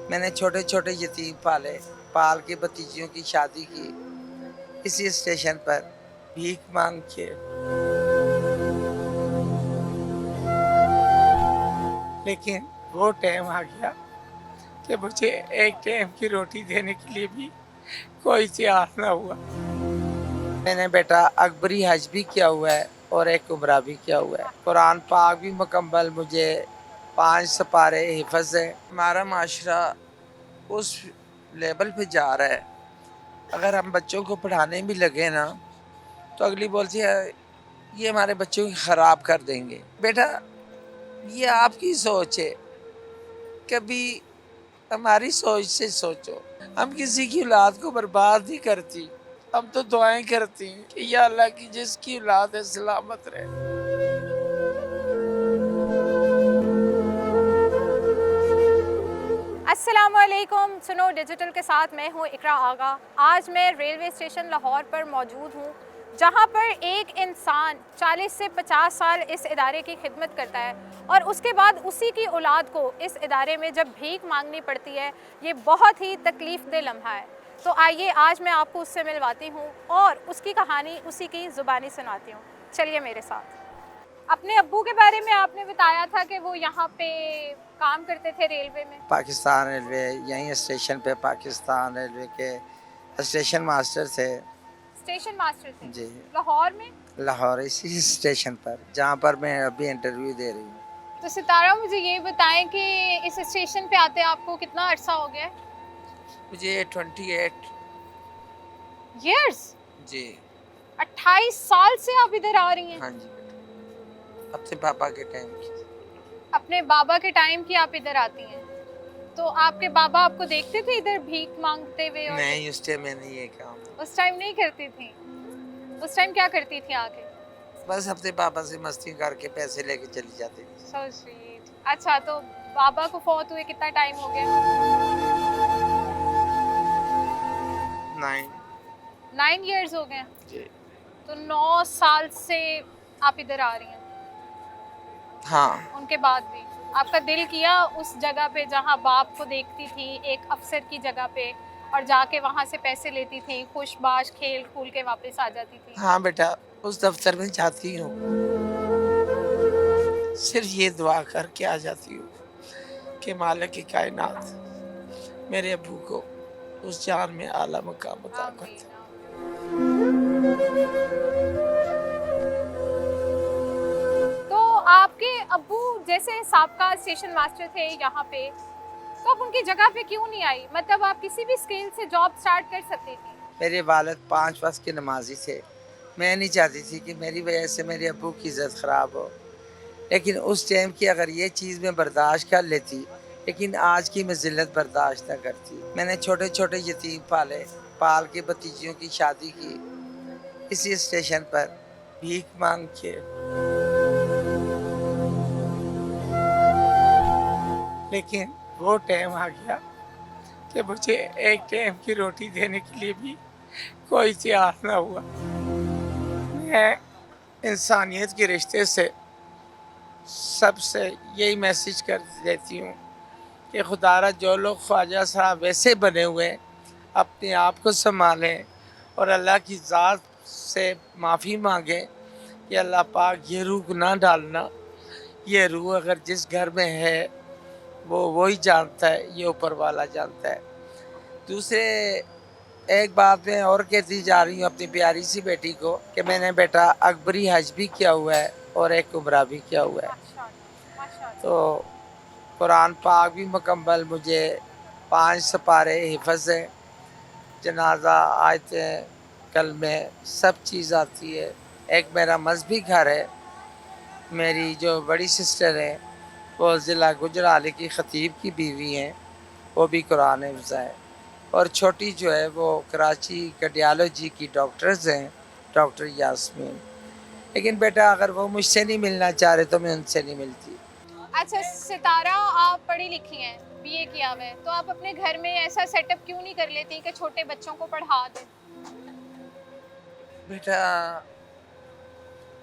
میں نے چھوٹے چھوٹے یتیم پالے، پال کے بھتیجیوں کی شادی کی اسی اسٹیشن پر بھیک مانگ کے، لیکن وہ ٹائم آ گیا کہ مجھے ایک ٹائم کی روٹی دینے کے لیے بھی کوئی تیار نہ ہوا۔ میں نے بیٹا اکبری حج بھی کیا ہوا ہے اور ایک عمرہ بھی کیا ہوا ہے، قرآن پاک بھی مکمل مجھے 5 سپارے حفظ ہے۔ ہمارا معاشرہ اس لیول پہ جا رہا ہے، اگر ہم بچوں کو پڑھانے بھی لگے نا تو اگلی بولتی ہے یہ ہمارے بچوں کی خراب کر دیں گے۔ بیٹا یہ آپ کی سوچ ہے، کبھی ہماری سوچ سے سوچو۔ ہم کسی کی اولاد کو برباد نہیں کرتی، ہم تو دعائیں کرتی ہیں کہ یا اللہ کی جس کی اولاد ہے سلامت رہے۔ السلام علیکم، سنو ڈیجیٹل کے ساتھ میں ہوں اقرا آغا۔ آج میں ریلوے اسٹیشن لاہور پر موجود ہوں، جہاں پر ایک انسان 40 سے 50 سال اس ادارے کی خدمت کرتا ہے اور اس کے بعد اسی کی اولاد کو اس ادارے میں جب بھیک مانگنی پڑتی ہے، یہ بہت ہی تکلیف دہ لمحہ ہے۔ تو آئیے آج میں آپ کو اس سے ملواتی ہوں اور اس کی کہانی اسی کی زبانی سناتی ہوں۔ چلیے میرے ساتھ۔ اپنے ابو کے بارے میں آپ نے بتایا تھا کہ وہ یہاں پہ کام کرتے تھے ریلوے میں۔ پاکستان ریلوے یہیں اسٹیشن پہ پاکستان ریلوے کے اسٹیشن ماسٹر تھے اسٹیشن ماسٹر تھے جی، لاہور میں۔ لاہور اسی اسٹیشن پر جہاں پر میں ابھی انٹرویو دے رہی ہوں۔ تو ستارہ مجھے یہ بتائیں کہ اس اسٹیشن پہ آتے آپ کو کتنا عرصہ ہو گیا ہے؟ مجھے 28 ایئرس؟ جی 28 سال سے آپ ادھر آ رہی ہیں؟ ہاں جی بیٹا، اپنے پاپا کے ٹائم کی۔ اپنے بابا کے ٹائم کی آپ ادھر آتی ہیں، تو آپ کے بابا آپ کو دیکھتے تھے ادھر بھیک مانگتے ہوئے؟ اور نہیں، اس ٹائم میں نے یہ کام اس ٹائم نہیں کرتی تھی؟ اس ٹائم کیا کرتی تھی آ کے؟ بس اپنے پاپا سے مستی کر کے پیسے لے کے چلی جاتی تھی۔ So sweet. اچھا، تو بابا کو فوت ہوئے کتنا ٹائم ہو گیا؟ 9 ایئرز ہو گئے۔ جی تو 9 سال سے آپ ادھر آ رہی ہیں؟ ہاں، ان کے بعد بھی آپ کا دل کیا اس جگہ پہ جہاں باپ کو دیکھتی تھی ایک افسر کی جگہ پہ، اور جا کے وہاں سے پیسے لیتی تھی، خوش باش کھیل کھول کے واپس آ جاتی تھی؟ ہاں بیٹا، اس دفتر میں جاتی ہوں، صرف یہ دعا کر کے آ جاتی ہوں کہ مالک کائنات میرے ابو کو اس جان میں اعلیٰ مقام عطا آمین، کرتا۔ تو آپ کے ابو جیسے سابقہ اسٹیشن ماسٹر تھے یہاں پہ، تو آپ ان کی جگہ پہ کیوں نہیں آئی؟ مطلب آپ کسی بھی اسکیل سے جاب سٹارٹ کر سکتی تھی۔ میرے والد 5 وقت کے نمازی تھے، میں نہیں چاہتی تھی کہ میری وجہ سے میرے ابو کی عزت خراب ہو، لیکن اس ٹائم کی اگر یہ چیز میں برداشت کر لیتی، لیکن آج کی میں ذلت برداشت نہ کرتی۔ میں نے چھوٹے چھوٹے یتیم پالے، پال کے بھتیجیوں کی شادی کی اسی اسٹیشن پر بھیک مانگ کے، لیکن وہ ٹائم آ گیا کہ مجھے ایک ٹائم کی روٹی دینے کے لیے بھی کوئی تیار نہ ہوا۔ میں انسانیت کے رشتے سے سب سے یہی میسج کر دیتی ہوں کہ خدا را جو لوگ خواجہ صاحب ویسے بنے ہوئے ہیں، اپنے آپ کو سنبھالیں اور اللہ کی ذات سے معافی مانگیں کہ اللہ پاک یہ روح نہ ڈالنا، یہ روح اگر جس گھر میں ہے وہ وہی جانتا ہے، یہ اوپر والا جانتا ہے۔ دوسرے ایک بات میں اور کہتی جا رہی ہوں اپنی پیاری سی بیٹی کو کہ میں نے بیٹا اکبری حج بھی کیا ہوا ہے اور ایک عمرہ بھی کیا ہوا ہے، ماشاءاللہ۔ تو قرآن پاک بھی مکمل مجھے 5 سپارے حفظ ہے، جنازہ آیتیں کلمے سب چیز آتی ہے۔ ایک میرا مذہبی گھر ہے، میری جو بڑی سسٹر ہے وہ ضلع گجرالے کی خطیب کی بیوی ہیں، وہ بھی قرآن حفظ ہے، اور چھوٹی جو ہے وہ کراچی کارڈیالوجی کی ڈاکٹرز ہیں، ڈاکٹر یاسمین۔ لیکن بیٹا اگر وہ مجھ سے نہیں ملنا چاہ رہے تو میں ان سے نہیں ملتی۔ اچھا ستارہ، آپ پڑھی لکھی ہیں، بی اے کیا ہوا ہے، تو آپ اپنے گھر میں ایسا سیٹ اپ کیوں نہیں کر لیتی کہ چھوٹے بچوں کو پڑھا دیں؟ بیٹا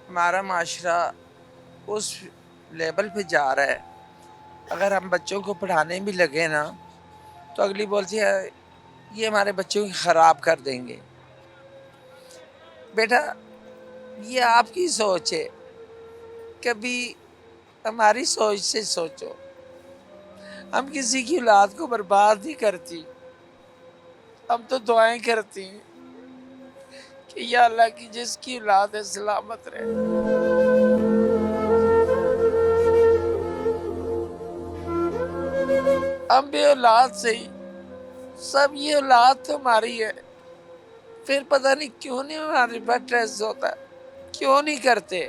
ہمارا معاشرہ اس لیول پہ جا رہا ہے، اگر ہم بچوں کو پڑھانے بھی لگے نا تو اگلی بولتی ہے یہ ہمارے بچوں کی خراب کر دیں گے. بیٹا یہ آپ کی سوچ ہے، کبھی ہماری سوچ سے سوچو. ہم کسی کی اولاد کو برباد نہیں کرتی، ہم تو دعائیں کرتی ہیں کہ یا اللہ کی جس کی اولاد ہے سلامت رہے. ہم بے اولاد سے ہی، سب یہ اولاد تو ہماری ہے، پھر پتہ نہیں کیوں نہیں ہمارے پاس ٹریس ہوتا ہے، کیوں نہیں کرتے.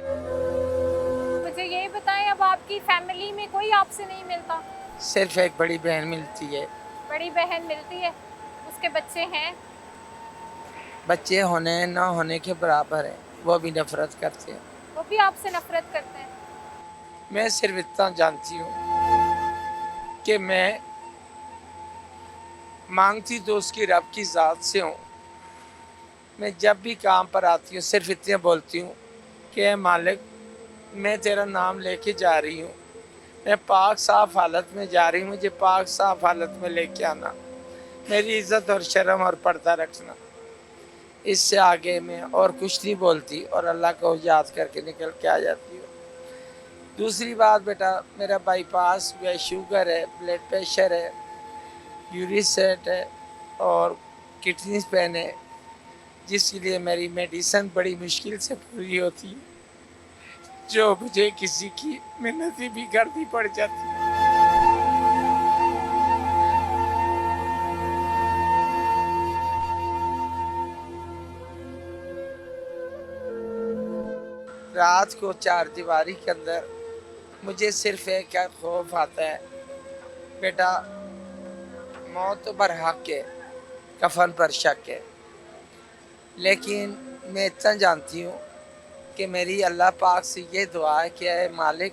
مجھے یہ بتائیں اب آپ کی فیملی میں کوئی آپ سے نہیں ملتا؟ صرف ایک بڑی بہن ملتی ہے. بڑی بہن ملتی ہے، اس کے بچے ہیں؟ بچے ہونے نہ ہونے کے برابر ہیں، وہ بھی نفرت کرتے ہیں. وہ بھی آپ سے نفرت کرتے ہیں؟ میں صرف اتنا جانتی ہوں کہ میں مانگتی تو اس کی رب کی ذات سے ہوں. میں جب بھی کام پر آتی ہوں صرف اتنا بولتی ہوں کہ اے مالک میں تیرا نام لے کے جا رہی ہوں، میں پاک صاف حالت میں جا رہی ہوں، مجھے پاک صاف حالت میں لے کے آنا، میری عزت اور شرم اور پردہ رکھنا. اس سے آگے میں اور کچھ نہیں بولتی اور اللہ کو یاد کر کے نکل کے آ جاتی ہوں. دوسری بات بیٹا، میرا بائی پاس ہوا ہے، شوگر ہے، بلڈ پریشر ہے، یوریسیٹ ہے اور کڈنیز پین ہے، جس کے لیے میری میڈیسن بڑی مشکل سے پوری ہوتی ہے، جو مجھے کسی کی محنتیں بھی کرنی پڑ جاتی ہے. رات کو چار دیواری کے اندر مجھے صرف ایک کا خوف آتا ہے، بیٹا موت برحق ہے، کفن پر شک ہے. لیکن میں اتنا جانتی ہوں کہ میری اللہ پاک سے یہ دعا ہے کہ اے مالک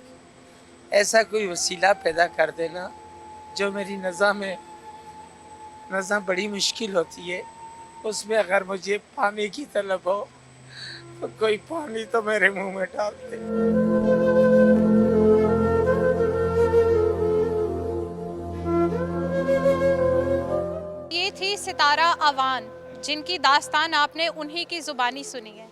ایسا کوئی وسیلہ پیدا کر دینا جو میری نظر بڑی مشکل ہوتی ہے، اس میں اگر مجھے پانی کی طلب ہو تو کوئی پانی تو میرے منہ میں ڈال دے. یہ تھی ستارہ آوان، جن کی داستان آپ نے انہی کی زبانی سنی ہے.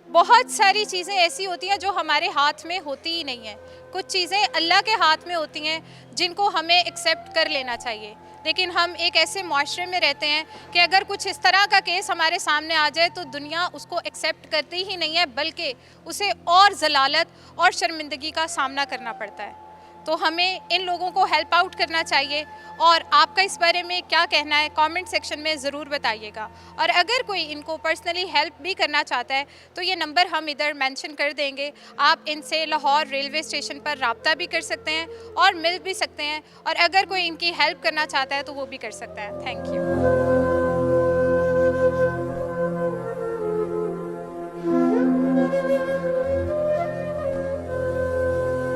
بہت ساری چیزیں ایسی ہوتی ہیں جو ہمارے ہاتھ میں ہوتی ہی نہیں ہیں. کچھ چیزیں اللہ کے ہاتھ میں ہوتی ہیں جن کو ہمیں ایکسیپٹ کر لینا چاہیے. لیکن ہم ایک ایسے معاشرے میں رہتے ہیں کہ اگر کچھ اس طرح کا کیس ہمارے سامنے آ جائے تو دنیا اس کو ایکسیپٹ کرتی ہی نہیں ہے، بلکہ اسے اور ذلالت اور شرمندگی کا سامنا کرنا پڑتا ہے. تو ہمیں ان لوگوں کو ہیلپ آؤٹ کرنا چاہیے. اور آپ کا اس بارے میں کیا کہنا ہے کامنٹ سیکشن میں ضرور بتائیے گا. اور اگر کوئی ان کو پرسنلی ہیلپ بھی کرنا چاہتا ہے تو یہ نمبر ہم ادھر مینشن کر دیں گے. آپ ان سے لاہور ریلوے اسٹیشن پر رابطہ بھی کر سکتے ہیں اور مل بھی سکتے ہیں. اور اگر کوئی ان کی ہیلپ کرنا چاہتا ہے تو وہ بھی کر سکتا ہے. Thank you.